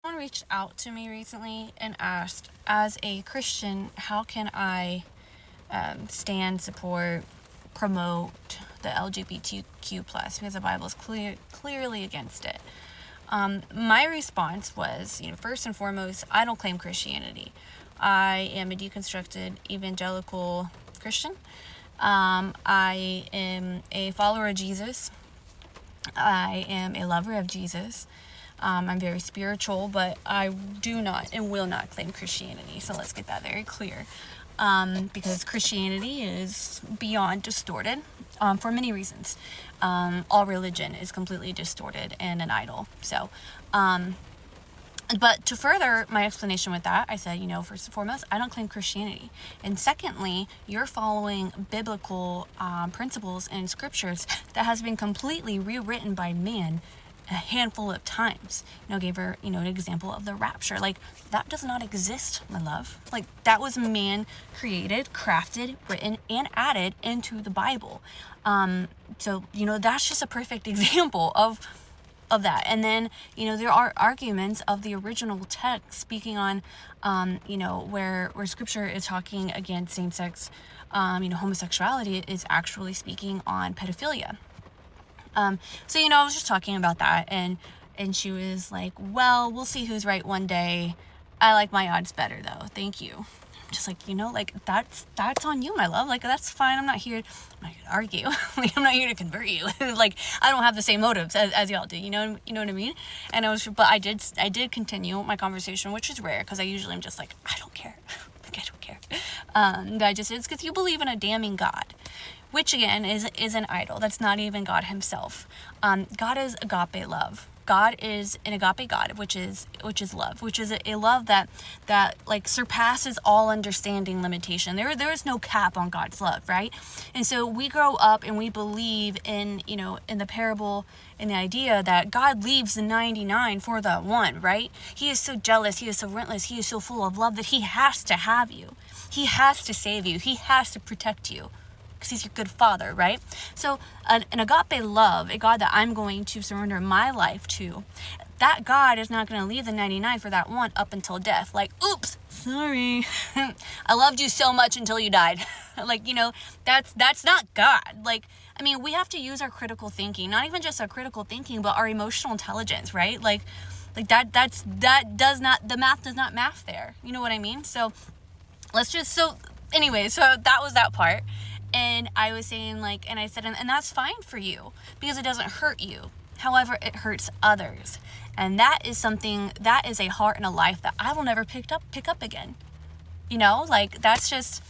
Someone reached out to me recently and asked, as a Christian, how can I stand, support, promote the LGBTQ plus, because the Bible is clearly against it. My response was, first and foremost, I don't claim Christianity. I am a deconstructed evangelical Christian. I am a follower of Jesus. I am a lover of Jesus. I'm very spiritual, but I do not and will not claim Christianity. So let's get that very clear. Because Christianity is beyond distorted for many reasons. All religion is completely distorted and an idol. So, but to further my explanation with that, I said, first and foremost, I don't claim Christianity. And secondly, you're following biblical principles and scriptures that has been completely rewritten by man a handful of times. Gave her, an example of the rapture. Like, that does not exist, my love. Like, that was man created, crafted, written, and added into the Bible. So, that's just a perfect example of that. And then, there are arguments of the original text speaking on, where scripture is talking against same-sex, homosexuality is actually speaking on pedophilia. So, I was just talking about that, and she was like, well, we'll see who's right one day. I like my odds better, though. Thank you. I'm just like, that's on you, my love. Like, that's fine. I'm not here to argue. Like, I'm not here to convert you. Like, I don't have the same motives as y'all do. You know what I mean? And I did continue my conversation, which is rare, because I usually am just like, I don't care. Like, I don't care. But I just, it's because you believe in a damning God, which again is an idol. That's not even God himself. God is agape love. God is an agape God, which is love, which is a love that like surpasses all understanding limitation. There is no cap on God's love, right? And so we grow up and we believe in the parable, in the idea that God leaves the 99 for the one, right? He is so jealous, he is so relentless, he is so full of love that he has to have you. He has to save you. He has to protect you, because he's your good father, right? So an agape love, a God that I'm going to surrender my life to, that God is not going to leave the 99 for that one up until death. Like, oops, sorry. I loved you so much until you died. Like, that's not God. Like, we have to use our critical thinking, not even just our critical thinking, but our emotional intelligence, right? Like that does not, the math does not math there. You know what I mean? So anyway, so that was that part. And I was saying, and I said, and that's fine for you, because it doesn't hurt you. However, it hurts others. And that is a heart and a life that I will never pick up again. That's just,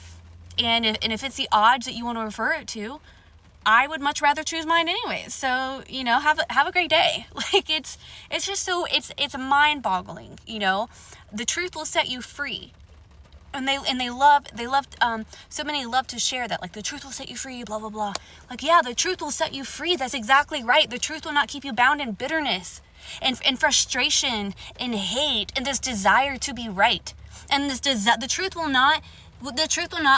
and if it's the odds that you want to refer it to, I would much rather choose mine anyways. So, have a great day. Like, it's just so, it's mind boggling, the truth will set you free. And so many love to share that, like, the truth will set you free, blah, blah, blah. Like, yeah, the truth will set you free. That's exactly right. The truth will not keep you bound in bitterness and frustration and hate and this desire to be right. And the truth will not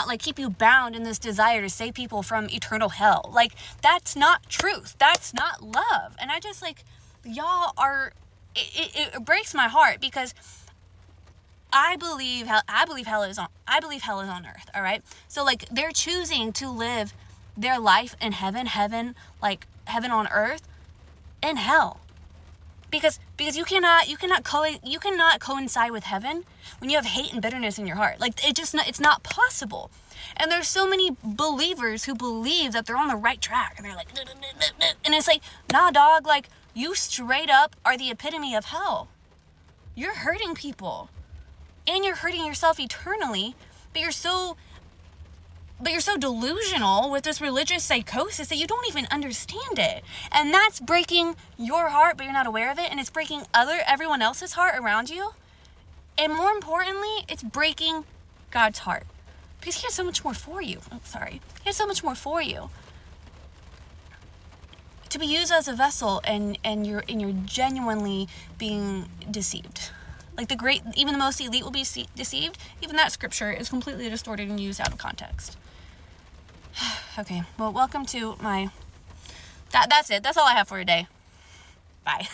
like keep you bound in this desire to save people from eternal hell. Like, that's not truth. That's not love. And I just, like, y'all are, it breaks my heart, because I believe hell is on earth. All right. So, like, they're choosing to live their life in heaven, like heaven on earth, in hell, because you cannot coincide with heaven when you have hate and bitterness in your heart. Like, it's not possible. And there's so many believers who believe that they're on the right track, and they're like, and it's like, nah, dog. Like, you straight up are the epitome of hell. You're hurting people. And you're hurting yourself eternally, but you're so delusional with this religious psychosis that you don't even understand it. And that's breaking your heart, but you're not aware of it. And it's breaking everyone else's heart around you. And more importantly, it's breaking God's heart, because he has so much more for you. He has so much more for you. To be used as a vessel, and you're genuinely being deceived. Like, even the most elite will be deceived. Even that scripture is completely distorted and used out of context. Okay, well, welcome to that's it. That's all I have for today. Bye.